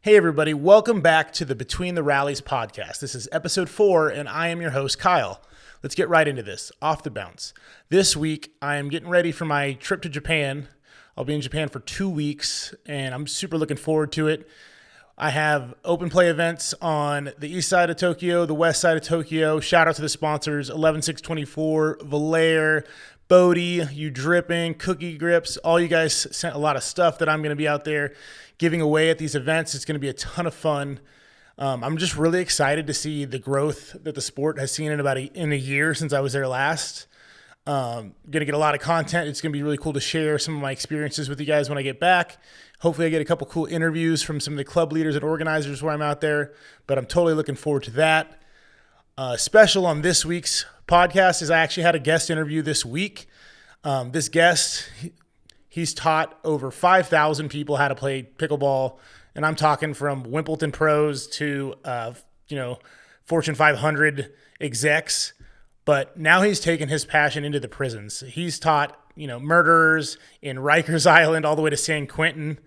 Hey everybody, welcome back to the Between the Rallies podcast. This is episode 4 and I am your host, Kyle. Let's get right into this, off the bounce. This week, I am getting ready for my trip to Japan. I'll be in Japan for 2 weeks and I'm super looking forward to it. I have open play events on the east side of Tokyo, the west side of Tokyo. Shout out to the sponsors, 11624, Belair, Bodie, You Dripping, Cookie Grips. All you guys sent a lot of stuff that I'm going to be out there giving away at these events. It's going to be a ton of fun. I'm just really excited to see the growth that the sport has seen in a year since I was there last. Going to get a lot of content. It's going to be really cool to share some of my experiences with you guys when I get back. Hopefully I get a couple cool interviews from some of the club leaders and organizers where I'm out there, but I'm totally looking forward to that. Special on this week's podcast is I actually had a guest interview this week. This guest, he's taught over 5,000 people how to play pickleball, and I'm talking from Wimbledon pros to Fortune 500 execs. But now he's taken his passion into the prisons. He's taught murderers in Rikers Island all the way to San Quentin.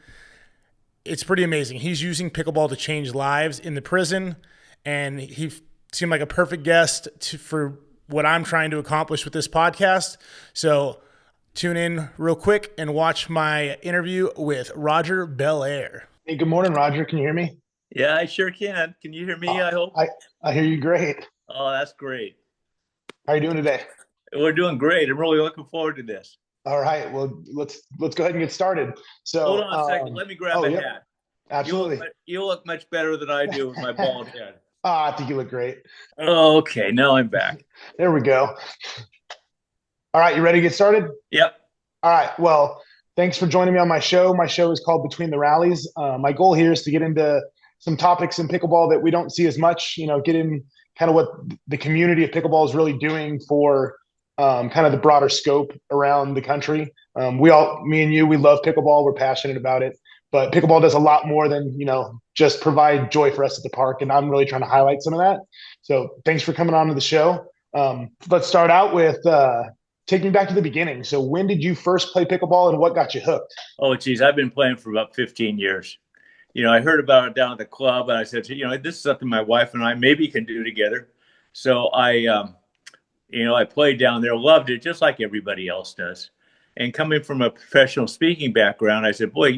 It's pretty amazing. He's using pickleball to change lives in the prison, and he seemed like a perfect guest for what I'm trying to accomplish with this podcast. So tune in real quick and watch my interview with Roger Belair. Hey, good morning, Roger. Can you hear me? Yeah, I sure can. Can you hear me, I hope? I hear you great. Oh, that's great. How are you doing today? We're doing great. I'm really looking forward to this. All right. Well, let's go ahead and get started. So hold on a second. Let me grab a hat. Absolutely. You look much better than I do with my bald head. I think you look great. Oh, okay. Now I'm back. There we go. All right. You ready to get started? Yep. All right. Well, thanks for joining me on my show. My show is called Between the Rallies. My goal here is to get into some topics in pickleball that we don't see as much, get in kind of what the community of pickleball is really doing for kind of the broader scope around the country. Me and you, we love pickleball. We're passionate about it, but pickleball does a lot more than, just provide joy for us at the park. And I'm really trying to highlight some of that. So thanks for coming on to the show. Let's start out with taking me back to the beginning. So when did you first play pickleball and what got you hooked? Oh, geez, I've been playing for about 15 years. I heard about it down at the club and I said, this is something my wife and I maybe can do together. So I played down there, loved it just like everybody else does. And coming from a professional speaking background, I said, boy,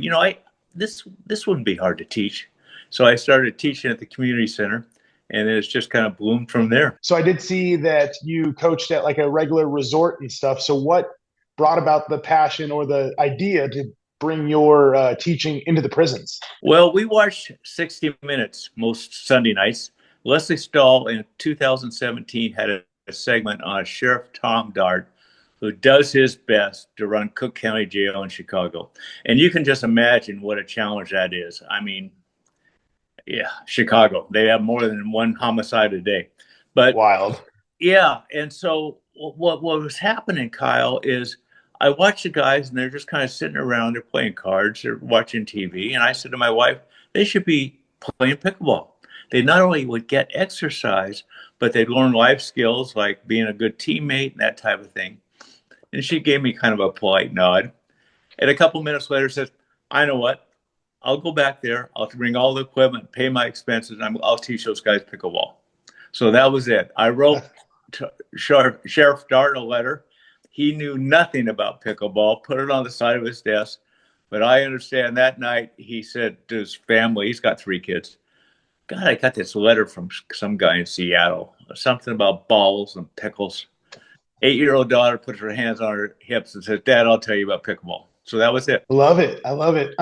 this wouldn't be hard to teach. So I started teaching at the community center and it's just kind of bloomed from there. So I did see that you coached at like a regular resort and stuff. So what brought about the passion or the idea to bring your teaching into the prisons? Well, we watched 60 Minutes most Sunday nights. Leslie Stahl in 2017 had a segment on Sheriff Tom Dart, who does his best to run Cook County Jail in Chicago. And you can just imagine what a challenge that is. I mean, yeah, Chicago, they have more than one homicide a day. But wild. Yeah. And so what was happening, Kyle, is I watched the guys and they're just kind of sitting around, they're playing cards, they're watching TV. And I said to my wife, they should be playing pickleball. They not only would get exercise, but they'd learn life skills like being a good teammate and that type of thing. And she gave me kind of a polite nod. And a couple minutes later says, I know what, I'll go back there, I'll bring all the equipment, pay my expenses, and I'll teach those guys pickleball. So that was it. I wrote Sheriff Dart a letter. He knew nothing about pickleball, put it on the side of his desk. But I understand that night he said to his family, he's got 3 kids, God, I got this letter from some guy in Seattle, something about balls and pickles. 8-year-old daughter puts her hands on her hips and says, Dad, I'll tell you about pickleball. So that was it. Love it. I love it.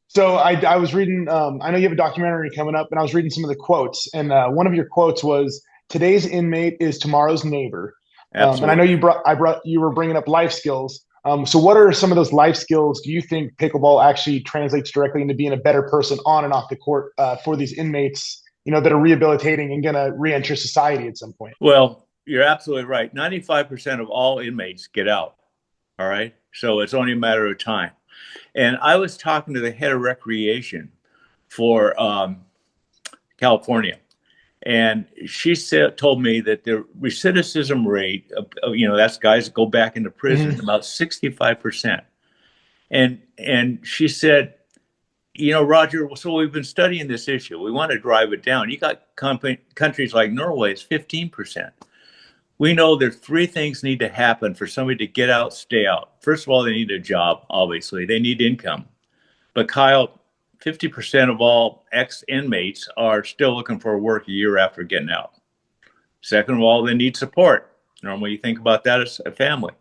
So I was reading, I know you have a documentary coming up, and I was reading some of the quotes. And one of your quotes was, today's inmate is tomorrow's neighbor. And I know you were bringing up life skills. So what are some of those life skills do you think pickleball actually translates directly into being a better person on and off the court for these inmates, that are rehabilitating and going to reenter society at some point? Well, you're absolutely right. 95% of all inmates get out. All right. So it's only a matter of time. And I was talking to the head of recreation for California. And she told me that the recidivism rate of that's guys that go back into prison, about 65%. And she said, Roger, so we've been studying this issue. We want to drive it down. You got countries like Norway, it's 15%. We know there's three things need to happen for somebody to get out, stay out. First of all, they need a job, obviously. They need income. But Kyle, 50% of all ex-inmates are still looking for work a year after getting out. Second of all, they need support. Normally you think about that as a family.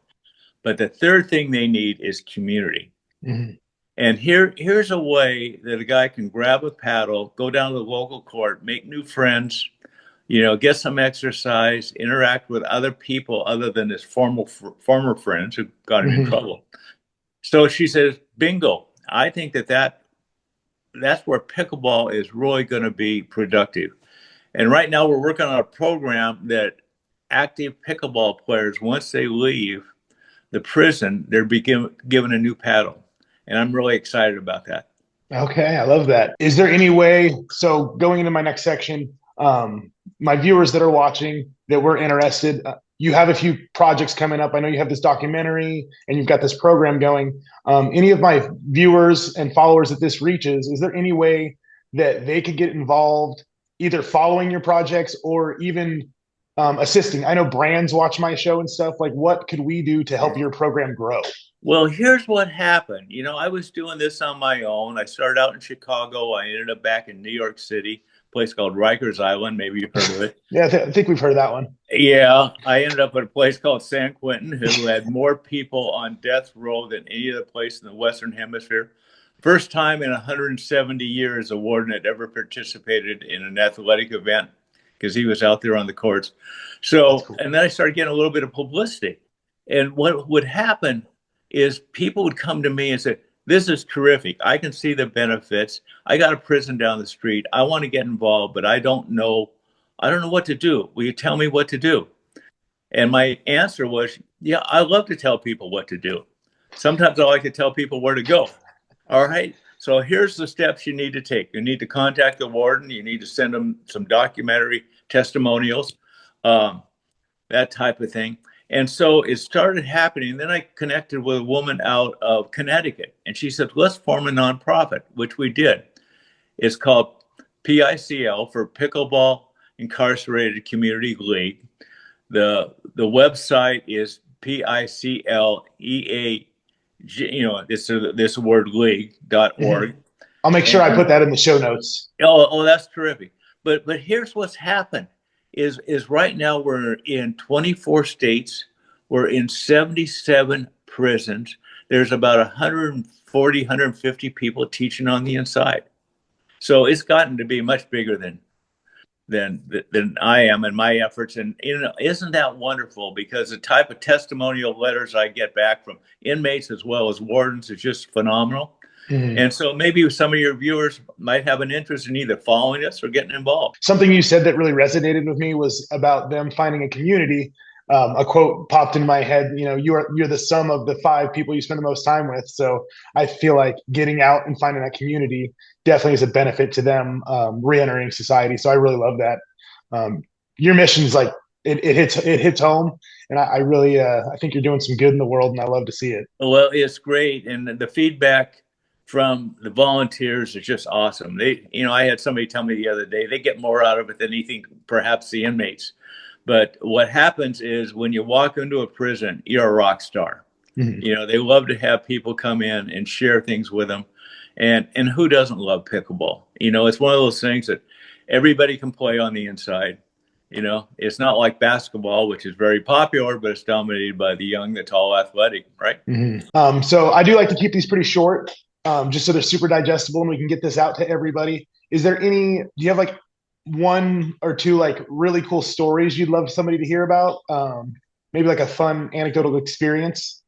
But the third thing they need is community. Mm-hmm. And here's a way that a guy can grab a paddle, go down to the local court, make new friends, get some exercise, interact with other people other than his former friends who got him in trouble. So she says, bingo. I think that's where pickleball is really going to be productive. And right now we're working on a program that active pickleball players, once they leave the prison, they're given a new paddle. And I'm really excited about that. Okay, I love that. Is there any way, so going into my next section, my viewers that are watching that were interested, you have a few projects coming up. I know you have this documentary and you've got this program going. Any of my viewers and followers that this reaches, is there any way that they could get involved, either following your projects or even assisting? I know brands watch my show and stuff. Like, what could we do to help your program grow? Well, here's what happened. I was doing this on my own. I started out in Chicago. I ended up back in New York City, a place called Rikers Island. Maybe you've heard of it. Yeah, I think we've heard of that one. Yeah, I ended up at a place called San Quentin, who had more people on death row than any other place in the Western Hemisphere. First time in 170 years a warden had ever participated in an athletic event because he was out there on the courts. So, cool. And then I started getting a little bit of publicity. And what would happen is people would come to me and say, this is terrific. I can see the benefits. I got a prison down the street. I want to get involved, but I don't know what to do. Will you tell me what to do? And my answer was, yeah, I love to tell people what to do. Sometimes I like to tell people where to go. All right. So here's the steps you need to take. You need to contact the warden. You need to send them some documentary testimonials, that type of thing. And so it started happening. Then I connected with a woman out of Connecticut, and she said, let's form a nonprofit, which we did. It's called PICL, for Pickleball Incarcerated Community League. The website is PICLEAG, this word league.org. I'll make sure I put that in the show notes. Oh, that's terrific. But here's what's happened. Is right now we're in 24 states. We're in 77 prisons. There's about 140, 150 people teaching on the inside. So it's gotten to be much bigger than I am in my efforts. And isn't that wonderful? Because the type of testimonial letters I get back from inmates as well as wardens is just phenomenal. Mm-hmm. And so maybe some of your viewers might have an interest in either following us or getting involved. Something you said that really resonated with me was about them finding a community. A quote popped in my head, you're the sum of the 5 people you spend the most time with. So I feel like getting out and finding that community definitely is a benefit to them re-entering society. So I really love that. Your mission's like, it hits home. And I really, I think you're doing some good in the world, and I love to see it. Well, it's great. And the feedback from the volunteers is just awesome. I had somebody tell me the other day, they get more out of it than anything, perhaps the inmates. But what happens is when you walk into a prison, you're a rock star. Mm-hmm. They love to have people come in and share things with them. And who doesn't love pickleball? It's one of those things that everybody can play on the inside. It's not like basketball, which is very popular, but it's dominated by the young, the tall, athletic, right? Mm-hmm. So I do like to keep these pretty short, just so they're super digestible and we can get this out to everybody. Do you have like 1 or 2 like really cool stories you'd love somebody to hear about? Maybe like a fun anecdotal experience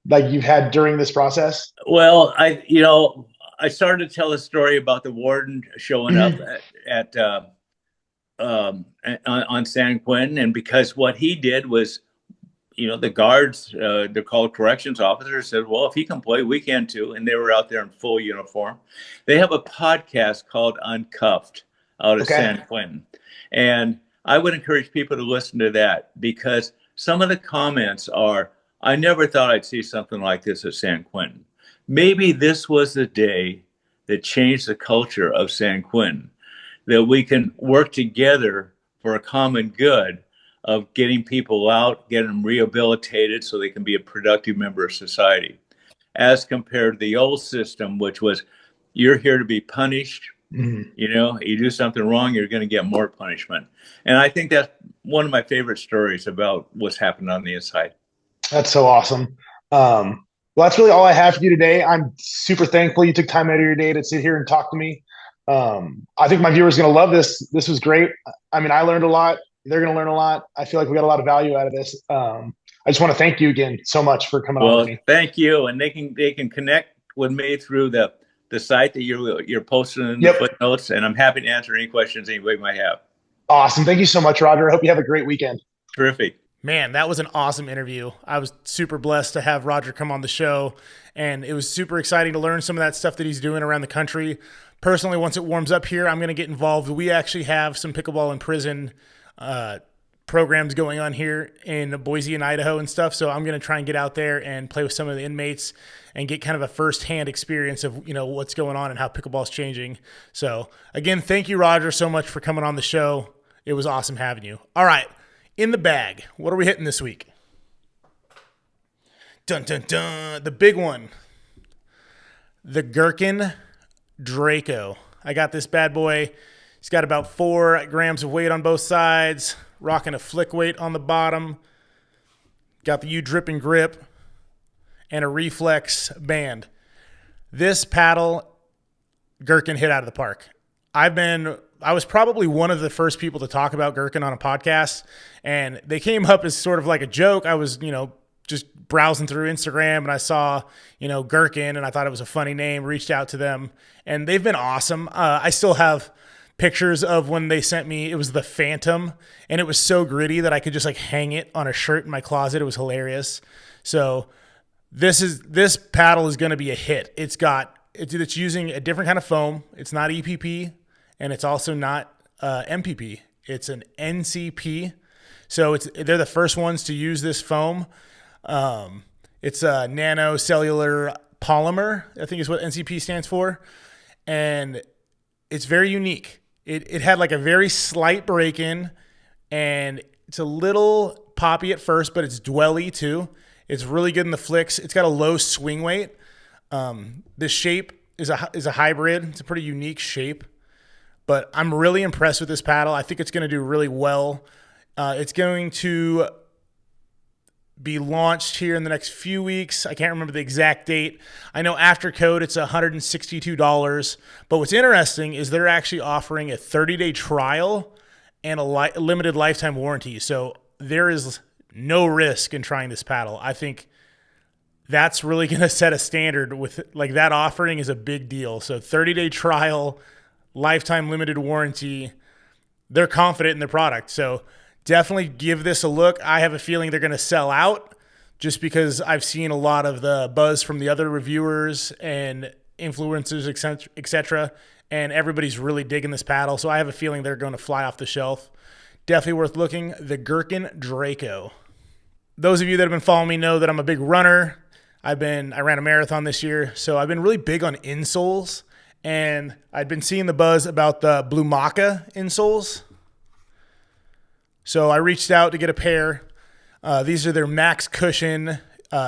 like you've had during this process? Well, I started to tell a story about the warden showing up on San Quentin, and because what he did was, the guards, they're called corrections officers, said, well, if he can play, we can too. And they were out there in full uniform. They have a podcast called Uncuffed out of San Quentin. And I would encourage people to listen to that, because some of the comments are, I never thought I'd see something like this at San Quentin. Maybe this was the day that changed the culture of San Quentin, that we can work together for a common good of getting people out, getting them rehabilitated so they can be a productive member of society, as compared to the old system, which was you're here to be punished. Mhm. You know, you do something wrong, you're going to get more punishment. And I think that's one of my favorite stories about what's happened on the inside. That's so awesome. Well, that's really all I have for you today. I'm super thankful you took time out of your day to sit here and talk to me. I think my viewers are going to love this. This was great. I mean, I learned a lot. They're going to learn a lot. I feel like we got a lot of value out of this. I just want to thank you again so much for coming on with me. Thank you. And they can connect with me through the site that you're posting in the footnotes. And I'm happy to answer any questions anybody might have. Awesome. Thank you so much, Roger. I hope you have a great weekend. Terrific. Man, that was an awesome interview. I was super blessed to have Roger come on the show, and it was super exciting to learn some of that stuff that he's doing around the country. Personally, once it warms up here, I'm going to get involved. We actually have some Pickleball in Prison programs going on here in Boise and Idaho and stuff, so I'm going to try and get out there and play with some of the inmates and get kind of a first-hand experience of, you know, what's going on and how pickleball's changing. So, again, thank you, Roger, so much for coming on the show. It was awesome having you. All right. In the bag, what are we hitting this week? Dun, dun, dun. The big one. The Gherkin Draco. I got this bad boy. He's got about 4 grams of weight on both sides, rocking a flick weight on the bottom. Got the U-dripping grip and a reflex band. This paddle, Gherkin hit out of the park. I was probably one of the first people to talk about Gherkin on a podcast, and they came up as sort of like a joke. I was, just browsing through Instagram, and I saw, Gherkin, and I thought it was a funny name, reached out to them, and they've been awesome. I still have pictures of when they sent me, it was the Phantom, and it was so gritty that I could just hang it on a shirt in my closet. It was hilarious. So this paddle is going to be a hit. It's using a different kind of foam. It's not EPP. And it's also not MPP. It's an NCP. So they're the first ones to use this foam. It's a nanocellular polymer, I think is what NCP stands for. And it's very unique. It had a very slight break-in, and it's a little poppy at first, but it's dwelly too. It's really good in the flicks. It's got a low swing weight. The shape is a hybrid. It's a pretty unique shape. But I'm really impressed with this paddle. I think it's going to do really well. It's going to be launched here in the next few weeks. I can't remember the exact date. I know after code it's $162. But what's interesting is they're actually offering a 30-day trial and a limited lifetime warranty. So there is no risk in trying this paddle. I think that's really going to set a standard with that offering is a big deal. So 30-day trial, lifetime limited warranty. They're confident in their product. So definitely give this a look. I have a feeling they're going to sell out just because I've seen a lot of the buzz from the other reviewers and influencers, etc. And everybody's really digging this paddle. So I have a feeling they're going to fly off the shelf. Definitely worth looking. The Gherkin Draco. Those of you that have been following me know that I'm a big runner. I ran a marathon this year. So I've been really big on insoles. And I'd been seeing the buzz about the Blue Maca insoles. So I reached out to get a pair. These are their Max Cushion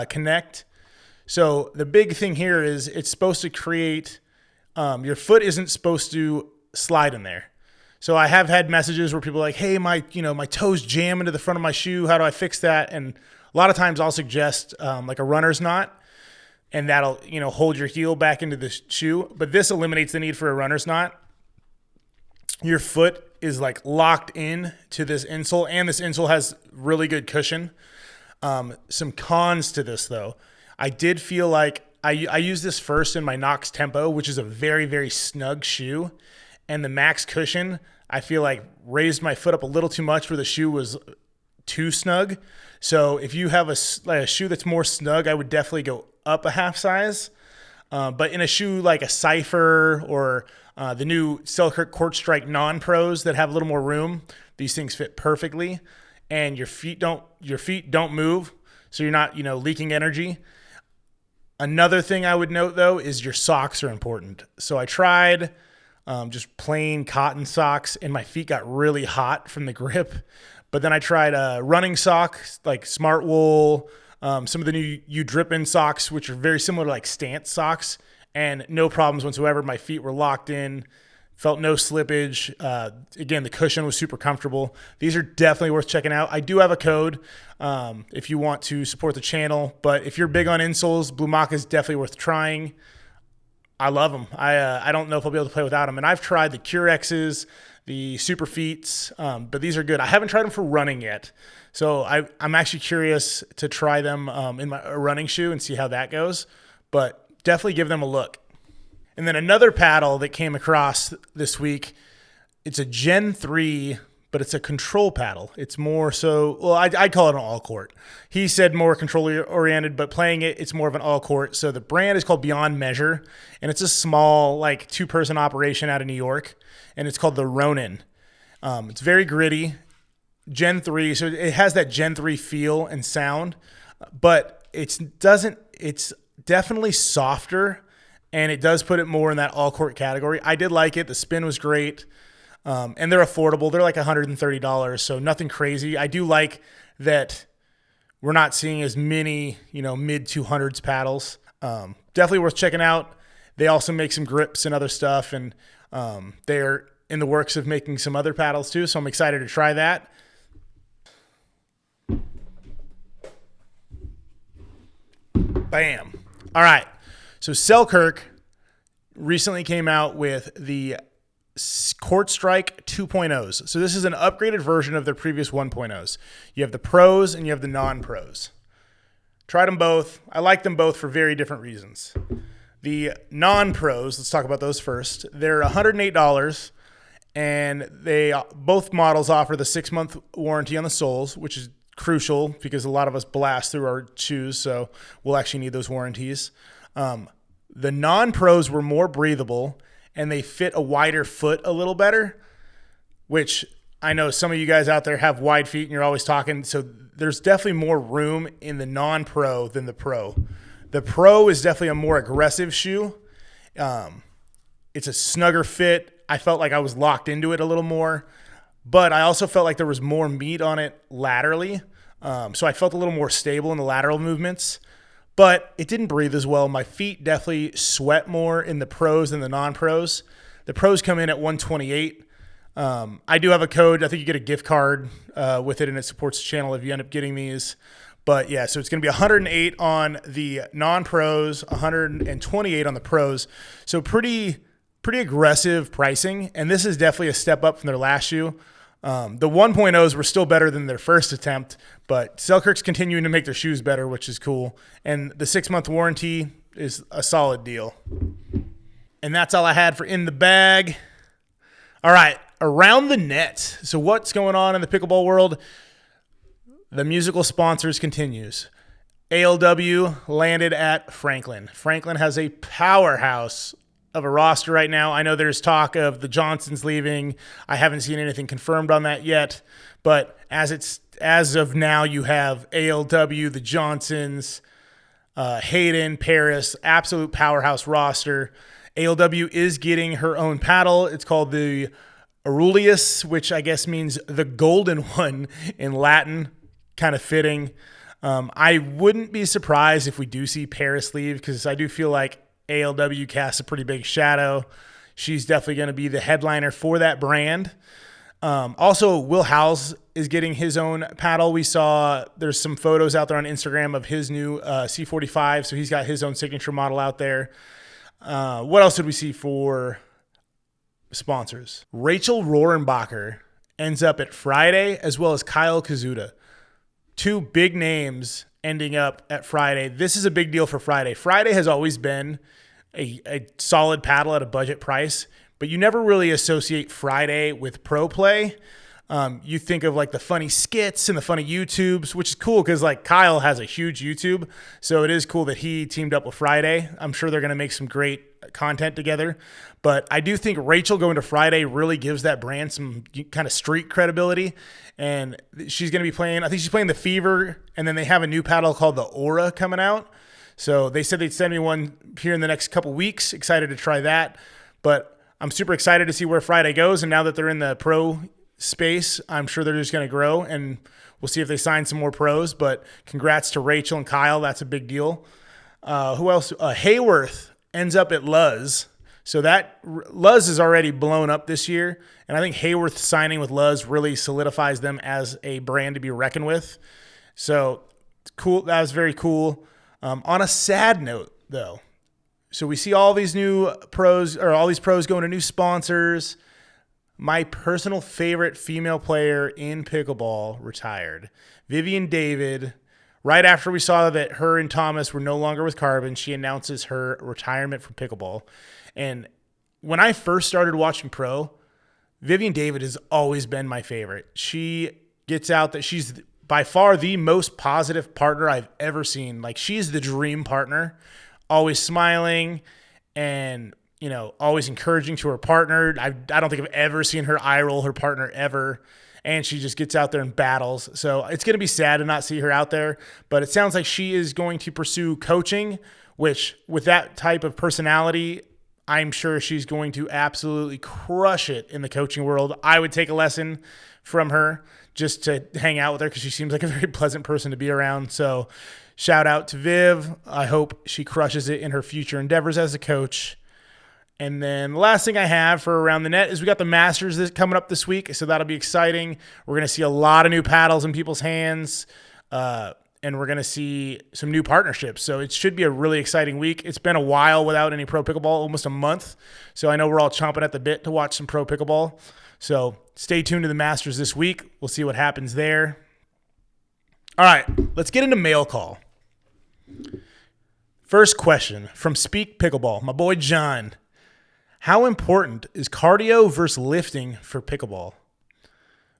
Connect. So the big thing here is it's supposed to create, your foot isn't supposed to slide in there. So I have had messages where people are like, hey, my toes jam into the front of my shoe. How do I fix that? And a lot of times I'll suggest a runner's knot. And that'll, hold your heel back into the shoe. But this eliminates the need for a runner's knot. Your foot is locked in to this insole, and this insole has really good cushion. Some cons to this though. I did feel like I used this first in my Knox Tempo, which is a very, very snug shoe. And the Max Cushion, I feel raised my foot up a little too much where the shoe was too snug. So if you have a shoe that's more snug, I would definitely go up a half size. But in a shoe like a Cypher or the new Selkirk CourtStrike non-pros that have a little more room, these things fit perfectly, and your feet don't move, so you're not leaking energy. Another thing I would note, though, is your socks are important. So I tried just plain cotton socks, and my feet got really hot from the grip. But then I tried running socks, like Smart Wool, some of the new U-Drippin socks, which are very similar to like Stance socks, and no problems whatsoever. My feet were locked in, felt no slippage. Again, the cushion was super comfortable. These are definitely worth checking out. I do have a code if you want to support the channel, but if you're big on insoles, Blue Maca is definitely worth trying. I love them. I don't know if I'll be able to play without them. And I've tried the Curexes, the Super Feets, but these are good. I haven't tried them for running yet. So I'm actually curious to try them in my running shoe and see how that goes. But definitely give them a look. And then another paddle that came across this week, it's a Gen 3, but it's a control paddle. It's more so, well, I'd call it an all-court. He said more control-oriented, but playing it, it's more of an all-court. So the brand is called Beyond Measure, and it's a small, like, two-person operation out of New York, and it's called the Ronin. It's very gritty, Gen 3, so it has that Gen 3 feel and sound, but it's definitely softer, and it does put it more in that all-court category. I did like it. The spin was great, and they're affordable. They're like $130, so nothing crazy. I do like that we're not seeing as many, mid-200s paddles. Definitely worth checking out. They also make some grips and other stuff, and they're in the works of making some other paddles too, so I'm excited to try that. Bam. All right. So Selkirk recently came out with the CourtStrike 2.0s. So this is an upgraded version of their previous 1.0s. You have the pros and you have the non-pros. Tried them both. I like them both for very different reasons. The non-pros, let's talk about those first. They're $108, and both models offer the 6-month warranty on the soles, which is crucial because a lot of us blast through our shoes, so we'll actually need those warranties. The non-pros were more breathable, and they fit a wider foot a little better, which I know some of you guys out there have wide feet and you're always talking, so there's definitely more room in the non-pro than the pro. The pro is definitely a more aggressive shoe. It's a snugger fit. I felt like I was locked into it a little more, but I also felt like there was more meat on it laterally, so I felt a little more stable in the lateral movements. But it didn't breathe as well. My feet definitely sweat more in the pros than the non-pros. The pros come in at $128. I do have a code. I think you get a gift card with it, and it supports the channel if you end up getting these. But yeah, so it's going to be $108 on the non-pros, $128 on the pros. So pretty aggressive pricing, and this is definitely a step up from their last shoe. The 1.0s were still better than their first attempt, but Selkirk's continuing to make their shoes better, which is cool. And the 6-month warranty is a solid deal. And that's all I had for In the Bag. All right, around the net. So what's going on in the pickleball world? The musical sponsors continues. ALW landed at Franklin. Franklin has a powerhouse of a roster right now. I know there's talk of the Johnsons leaving. I haven't seen anything confirmed on that yet, but as of now, you have ALW, the Johnsons, Hayden, Paris, absolute powerhouse roster. ALW is getting her own paddle. It's called the Aurelius, which I guess means the golden one in Latin, kind of fitting. I wouldn't be surprised if we do see Paris leave, because I do feel like ALW casts a pretty big shadow. She's definitely going to be the headliner for that brand. Also, Will Howes is getting his own paddle. We saw there's some photos out there on Instagram of his new C45, so he's got his own signature model out there. What else did we see for sponsors? Rachel Rohrenbacher ends up at Friday, as well as Kyle Kazuda. Two big names ending up at Friday. This is a big deal for Friday. Friday has always been a solid paddle at a budget price, but you never really associate Friday with pro play. You think of like the funny skits and the funny YouTubes, which is cool because like Kyle has a huge YouTube. So it is cool that he teamed up with Friday. I'm sure they're going to make some great content together. But I do think Rachel going to Friday really gives that brand some kind of street credibility. And she's going to be playing, I think she's playing the Fever, and then they have a new paddle called the Aura coming out. So they said they'd send me one here in the next couple weeks. Excited to try that. But I'm super excited to see where Friday goes. And now that they're in the pro space, I'm sure they're just going to grow. And we'll see if they sign some more pros. But congrats to Rachel and Kyle. That's a big deal. Who else? Hayworth ends up at Luz. So that Luz is already blown up this year. And I think Hayworth signing with Luz really solidifies them as a brand to be reckoned with. So cool. That was very cool. On a sad note, though, so we see all these new pros, or all these pros going to new sponsors. My personal favorite female player in pickleball retired. Vivian David. Right after we saw that her and Thomas were no longer with Carbon, she announces her retirement from pickleball. And when I first started watching pro, Vivian David has always been my favorite. She gets out that she's by far the most positive partner I've ever seen. Like, she's the dream partner, always smiling and, you know, always encouraging to her partner. I don't think I've ever seen her eye roll her partner ever. And she just gets out there and battles. So it's going to be sad to not see her out there. But it sounds like she is going to pursue coaching, which with that type of personality, I'm sure she's going to absolutely crush it in the coaching world. I would take a lesson from her just to hang out with her because she seems like a very pleasant person to be around. So shout out to Viv. I hope she crushes it in her future endeavors as a coach. And then the last thing I have for Around the Net is we got the Masters coming up this week, so that'll be exciting. We're going to see a lot of new paddles in people's hands, and we're going to see some new partnerships. So it should be a really exciting week. It's been a while without any pro pickleball, almost a month. So I know we're all chomping at the bit to watch some pro pickleball. So stay tuned to the Masters this week. We'll see what happens there. All right, let's get into mail call. First question from Speak Pickleball, my boy John. How important is cardio versus lifting for pickleball?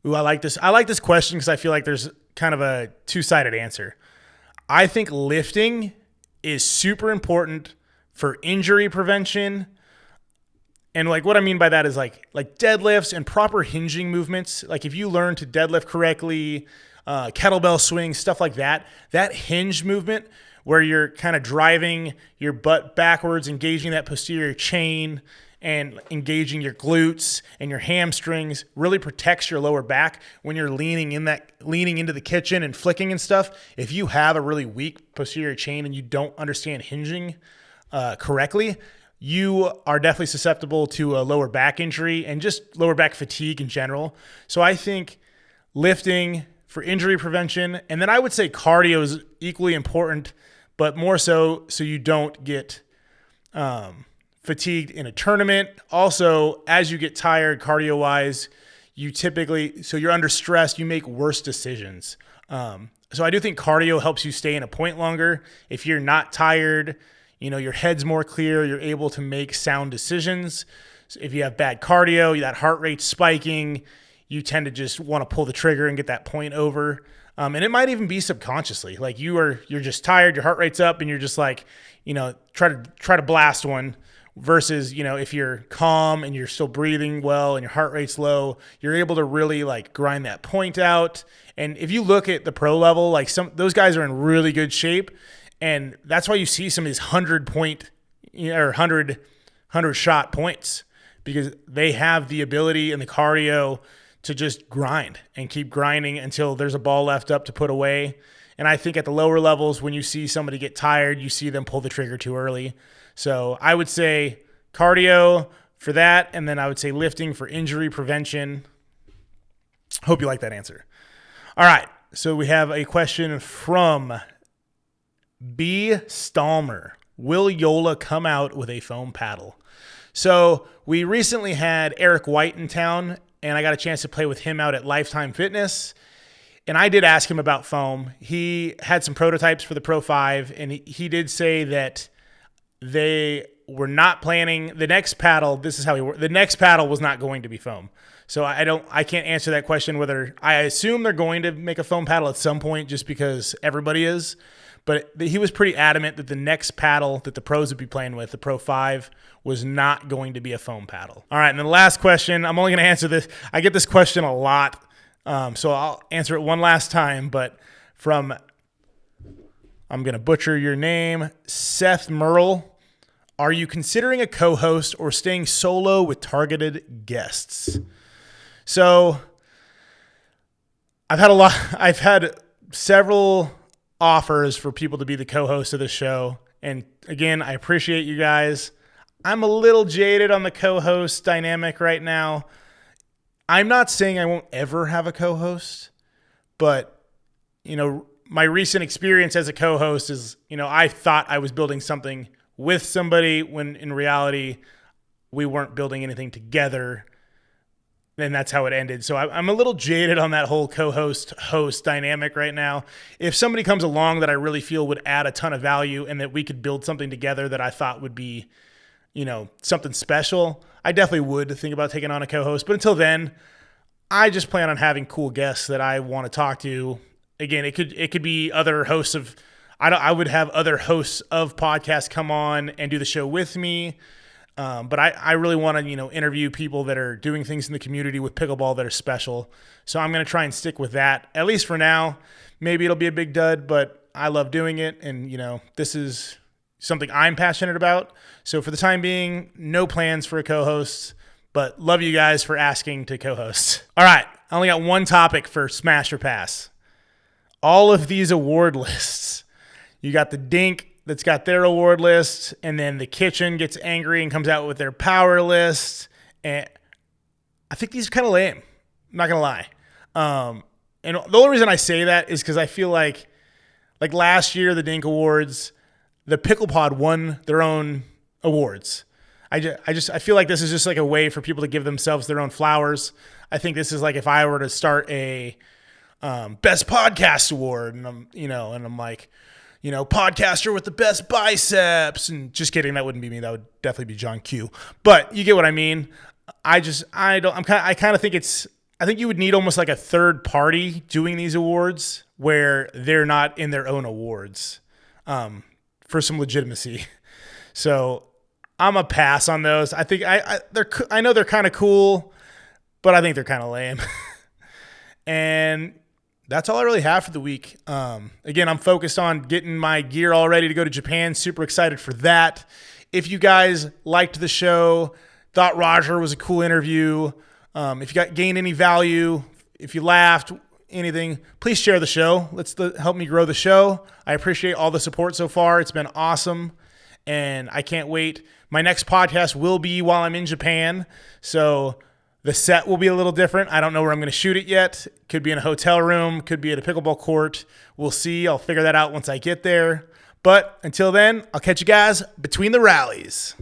Ooh, I like this. I like this question because I feel like there's kind of a two-sided answer. I think lifting is super important for injury prevention. And like what I mean by that is like deadlifts and proper hinging movements. Like if you learn to deadlift correctly, kettlebell swings, stuff like that, that hinge movement where you're kind of driving your butt backwards, engaging that posterior chain, and engaging your glutes and your hamstrings really protects your lower back when you're leaning into the kitchen and flicking and stuff. If you have a really weak posterior chain and you don't understand hinging correctly, you are definitely susceptible to a lower back injury and just lower back fatigue in general. So I think lifting for injury prevention, and then I would say cardio is equally important, but more so you don't get fatigued in a tournament. Also, as you get tired cardio-wise, you're under stress, you make worse decisions. So I do think cardio helps you stay in a point longer. If you're not tired, you know, your head's more clear, you're able to make sound decisions. So if you have bad cardio, that heart rate's spiking, you tend to just want to pull the trigger and get that point over. And it might even be subconsciously. Like you're just tired, your heart rate's up, and you're just like, you know, try to blast one. Versus, you know, if you're calm and you're still breathing well and your heart rate's low, you're able to really like grind that point out. And if you look at the pro level, like those guys are in really good shape. And that's why you see some of these 100-point, you know, or 100 shot points, because they have the ability and the cardio to just grind and keep grinding until there's a ball left up to put away. And I think at the lower levels, when you see somebody get tired, you see them pull the trigger too early. So I would say cardio for that, and then I would say lifting for injury prevention. Hope you like that answer. All right, so we have a question from B. Stalmer. Will Yola come out with a foam paddle? So we recently had Eric White in town, and I got a chance to play with him out at Lifetime Fitness. And I did ask him about foam. He had some prototypes for the Pro 5, and he did say that they were not planning the next paddle. This is how he worked. The next paddle was not going to be foam. So I can't answer that question whether I assume they're going to make a foam paddle at some point just because everybody is. But he was pretty adamant that the next paddle that the pros would be playing with, the Pro 5, was not going to be a foam paddle. All right, and then the last question, I'm only going to answer this. I get this question a lot, so I'll answer it one last time. But from I'm going to butcher your name, Seth Merle. Are you considering a co-host or staying solo with targeted guests? So I've had several offers for people to be the co-host of the show. And again, I appreciate you guys. I'm a little jaded on the co-host dynamic right now. I'm not saying I won't ever have a co-host, but, my recent experience as a co-host is, I thought I was building something with somebody when in reality, we weren't building anything together. And that's how it ended. So I'm a little jaded on that whole co-host-host dynamic right now. If somebody comes along that I really feel would add a ton of value and that we could build something together that I thought would be, something special, I definitely would think about taking on a co-host. But until then, I just plan on having cool guests that I want to talk to. Again, it could be other hosts of, I would have other hosts of podcasts come on and do the show with me. But I really want to, interview people that are doing things in the community with pickleball that are special. So I'm going to try and stick with that, at least for now. Maybe it'll be a big dud, but I love doing it. And, this is something I'm passionate about. So for the time being, no plans for a co-host, but love you guys for asking to co-host. All right. I only got one topic for Smash or Pass. All of these award lists. You got the Dink that's got their award list, and then the Kitchen gets angry and comes out with their power list. And I think these are kind of lame. I'm not going to lie. And the only reason I say that is because I feel like last year, the Dink Awards, the Pickle Pod won their own awards. I feel like this is just like a way for people to give themselves their own flowers. I think this is like if I were to start a best podcast award, and I'm like, podcaster with the best biceps, and just kidding, that wouldn't be me. That would definitely be John Q. But you get what I mean. I think you would need almost like a third party doing these awards where they're not in their own awards, for some legitimacy. So I'm a pass on those. I think I know they're kind of cool, but I think they're kind of lame. And that's all I really have for the week. Again, I'm focused on getting my gear all ready to go to Japan. Super excited for that. If you guys liked the show, thought Roger was a cool interview, if you gained any value, if you laughed, anything, please share the show. Help me grow the show. I appreciate all the support so far. It's been awesome, and I can't wait. My next podcast will be while I'm in Japan, so the set will be a little different. I don't know where I'm going to shoot it yet. Could be in a hotel room. Could be at a pickleball court. We'll see. I'll figure that out once I get there. But until then, I'll catch you guys between the rallies.